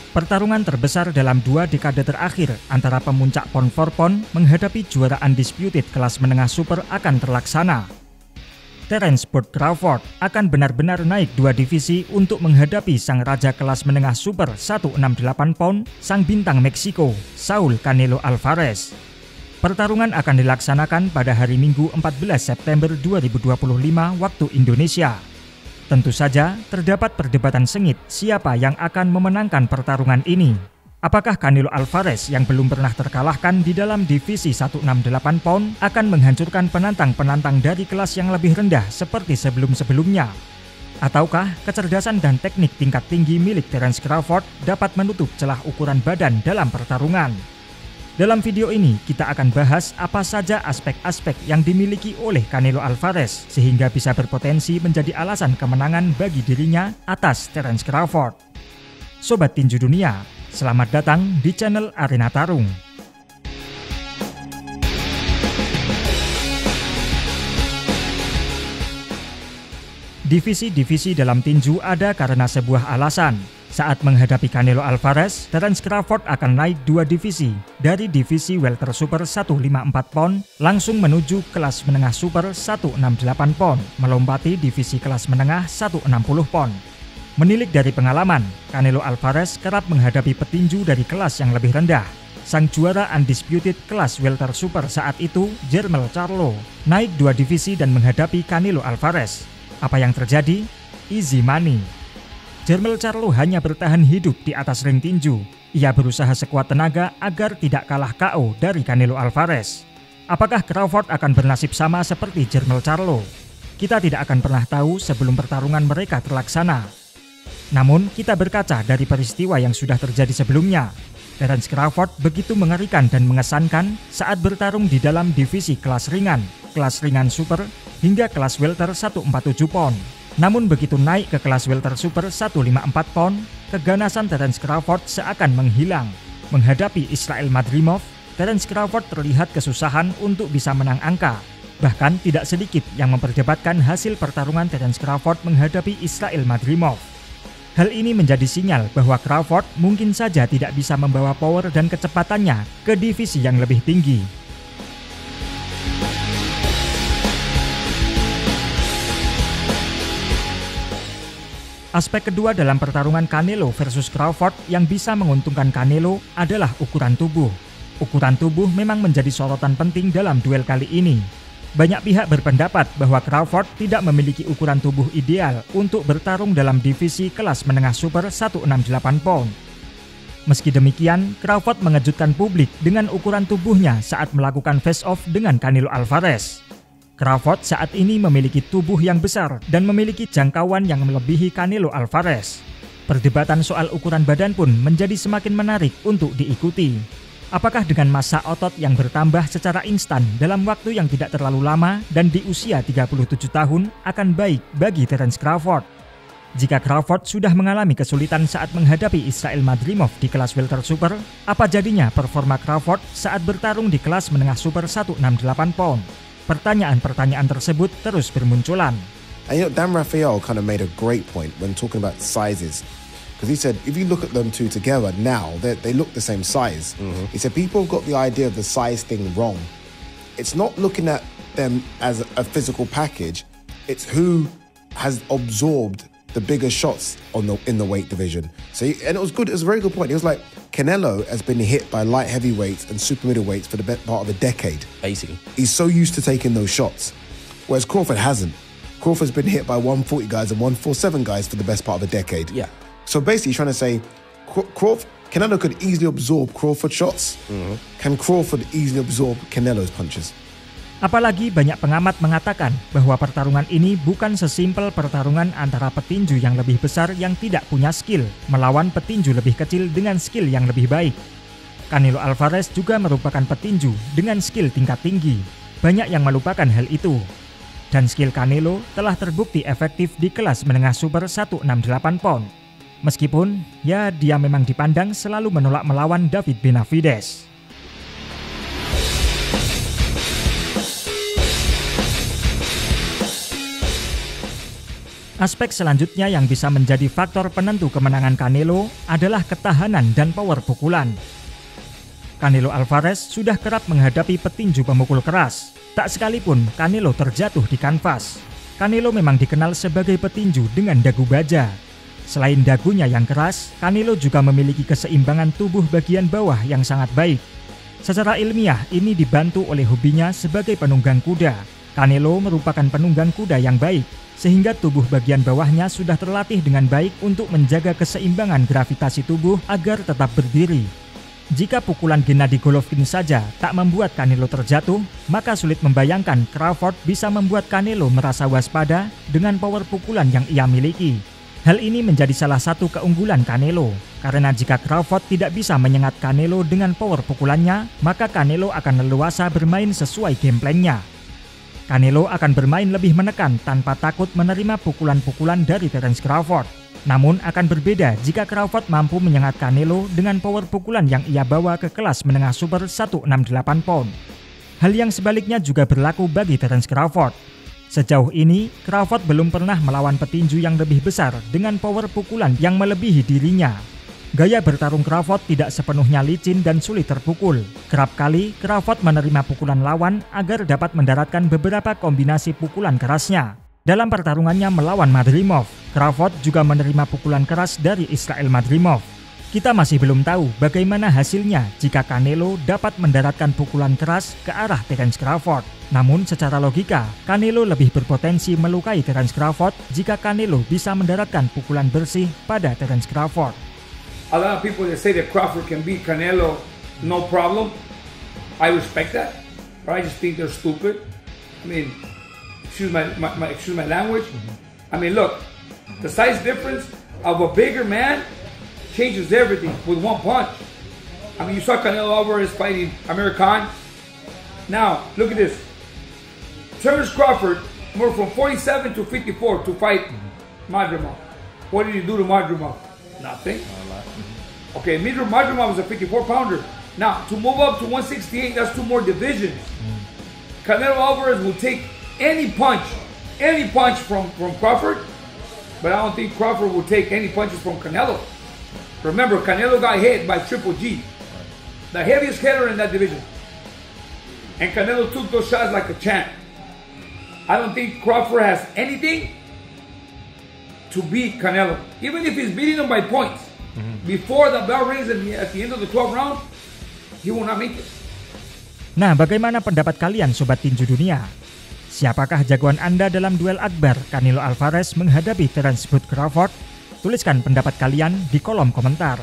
Pertarungan terbesar dalam 2 dekade terakhir antara pemuncak PON for PON menghadapi juara undisputed kelas menengah super akan terlaksana. Terence Bud Crawford akan benar-benar naik 2 divisi untuk menghadapi sang raja kelas menengah super 168 pound, sang bintang Meksiko, Saul Canelo Alvarez. Pertarungan akan dilaksanakan pada hari Minggu 14 September 2025 waktu Indonesia. Tentu saja terdapat perdebatan sengit siapa yang akan memenangkan pertarungan ini. Apakah Canelo Alvarez yang belum pernah terkalahkan di dalam divisi 168 pound akan menghancurkan penantang-penantang dari kelas yang lebih rendah seperti sebelum-sebelumnya? Ataukah kecerdasan dan teknik tingkat tinggi milik Terence Crawford dapat menutup celah ukuran badan dalam pertarungan? Dalam video ini kita akan bahas apa saja aspek-aspek yang dimiliki oleh Canelo Alvarez sehingga bisa berpotensi menjadi alasan kemenangan bagi dirinya atas Terence Crawford. Sobat Tinju Dunia, selamat datang di channel Arena Tarung. Divisi-divisi dalam tinju ada karena sebuah alasan. Saat menghadapi Canelo Alvarez, Terence Crawford akan naik 2 divisi, dari divisi welter super 154 pound langsung menuju kelas menengah super 168 pound, melompati divisi kelas menengah 160 pound. Menilik dari pengalaman, Canelo Alvarez kerap menghadapi petinju dari kelas yang lebih rendah. Sang juara undisputed kelas welter super saat itu, Jermell Charlo, naik 2 divisi dan menghadapi Canelo Alvarez. Apa yang terjadi? Easy money. Jermell Charlo hanya bertahan hidup di atas ring tinju. Ia berusaha sekuat tenaga agar tidak kalah KO dari Canelo Alvarez. Apakah Crawford akan bernasib sama seperti Jermell Charlo? Kita tidak akan pernah tahu sebelum pertarungan mereka terlaksana. Namun, kita berkaca dari peristiwa yang sudah terjadi sebelumnya. Terence Crawford begitu mengerikan dan mengesankan saat bertarung di dalam divisi kelas ringan super, hingga kelas welter 147 pound. Namun begitu naik ke kelas welter super 154 pound, keganasan Terence Crawford seakan menghilang. Menghadapi Israil Madrimov, Terence Crawford terlihat kesusahan untuk bisa menang angka. Bahkan tidak sedikit yang memperdebatkan hasil pertarungan Terence Crawford menghadapi Israil Madrimov. Hal ini menjadi sinyal bahwa Crawford mungkin saja tidak bisa membawa power dan kecepatannya ke divisi yang lebih tinggi. Aspek kedua dalam pertarungan Canelo versus Crawford yang bisa menguntungkan Canelo adalah ukuran tubuh. Ukuran tubuh memang menjadi sorotan penting dalam duel kali ini. Banyak pihak berpendapat bahwa Crawford tidak memiliki ukuran tubuh ideal untuk bertarung dalam divisi kelas menengah super 168 pound. Meski demikian, Crawford mengejutkan publik dengan ukuran tubuhnya saat melakukan face-off dengan Canelo Alvarez. Crawford saat ini memiliki tubuh yang besar dan memiliki jangkauan yang melebihi Canelo Alvarez. Perdebatan soal ukuran badan pun menjadi semakin menarik untuk diikuti. Apakah dengan massa otot yang bertambah secara instan dalam waktu yang tidak terlalu lama dan di usia 37 tahun akan baik bagi Terence Crawford? Jika Crawford sudah mengalami kesulitan saat menghadapi Israil Madrimov di kelas welter super, apa jadinya performa Crawford saat bertarung di kelas menengah super 168 pound? Pertanyaan-pertanyaan tersebut terus bermunculan. And Dan Rafael kind of made a great point when talking about sizes. Because he said, if you look at them two together now, they look the same size. He said, people got the idea of the size thing wrong. It's not looking at them as a physical package. It's who has absorbed the bigger shots in the weight division. And it was good. It was a very good point. He was like, Canelo has been hit by light heavyweights and super middleweights for the best part of a decade. Basically. He's so used to taking those shots. Whereas Crawford hasn't. Crawford's been hit by 140 guys and 147 guys for the best part of a decade. Yeah. So basically trying to say, Canelo could easily absorb Crawford shots. Can Crawford easily absorb Canelo's punches? Apalagi banyak pengamat mengatakan bahwa pertarungan ini bukan sesimpel pertarungan antara petinju yang lebih besar yang tidak punya skill melawan petinju lebih kecil dengan skill yang lebih baik. Canelo Alvarez juga merupakan petinju dengan skill tingkat tinggi. Banyak yang melupakan hal itu. Dan skill Canelo telah terbukti efektif di kelas menengah super 168 pound. Meskipun, ya dia memang dipandang selalu menolak melawan David Benavidez. Aspek selanjutnya yang bisa menjadi faktor penentu kemenangan Canelo adalah ketahanan dan power pukulan. Canelo Alvarez sudah kerap menghadapi petinju pemukul keras. Tak sekalipun Canelo terjatuh di kanvas. Canelo memang dikenal sebagai petinju dengan dagu baja. Selain dagunya yang keras, Canelo juga memiliki keseimbangan tubuh bagian bawah yang sangat baik. Secara ilmiah, ini dibantu oleh hobinya sebagai penunggang kuda. Canelo merupakan penunggang kuda yang baik, sehingga tubuh bagian bawahnya sudah terlatih dengan baik untuk menjaga keseimbangan gravitasi tubuh agar tetap berdiri. Jika pukulan Gennady Golovkin saja tak membuat Canelo terjatuh, maka sulit membayangkan Crawford bisa membuat Canelo merasa waspada dengan power pukulan yang ia miliki. Hal ini menjadi salah satu keunggulan Canelo, karena jika Crawford tidak bisa menyengat Canelo dengan power pukulannya, maka Canelo akan leluasa bermain sesuai game plan-nya. Canelo akan bermain lebih menekan tanpa takut menerima pukulan-pukulan dari Terence Crawford. Namun akan berbeda jika Crawford mampu menyengat Canelo dengan power pukulan yang ia bawa ke kelas menengah super 168 pound. Hal yang sebaliknya juga berlaku bagi Terence Crawford. Sejauh ini, Crawford belum pernah melawan petinju yang lebih besar dengan power pukulan yang melebihi dirinya. Gaya bertarung Crawford tidak sepenuhnya licin dan sulit terpukul. Kerap kali, Crawford menerima pukulan lawan agar dapat mendaratkan beberapa kombinasi pukulan kerasnya. Dalam pertarungannya melawan Madrimov, Crawford juga menerima pukulan keras dari Israel Madrimov. Kita masih belum tahu bagaimana hasilnya jika Canelo dapat mendaratkan pukulan keras ke arah Terence Crawford. Namun secara logika, Canelo lebih berpotensi melukai Terence Crawford jika Canelo bisa mendaratkan pukulan bersih pada Terence Crawford. A lot of people that say that Crawford can beat Canelo, no problem. I respect that, but I just think they're stupid. I mean, excuse my language. I mean, look, the size difference of a bigger man changes everything with one punch. I mean, you saw Canelo Alvarez fighting Amir Khan. Now, look at this. Terence Crawford moved from 47 to 54 to fight Madrimov. What did he do to Madrimov? Nothing. Okay, Madrimov was a 54-pounder. Now, to move up to 168, that's 2 more divisions. Canelo Alvarez will take any punch from Crawford, but I don't think Crawford will take any punches from Canelo. Remember, Canelo got hit by Triple G, the heaviest hitter in that division. And Canelo took those shots like a champ. I don't think Crawford has anything to beat Canelo. Even if he's beating him by points, before the bell rings at the end of the 12th round, he will not make it. Nah, bagaimana pendapat kalian Sobat Tinju Dunia? Siapakah jagoan Anda dalam duel akbar Canelo Alvarez menghadapi Terence Bud Crawford? Tuliskan pendapat kalian di kolom komentar.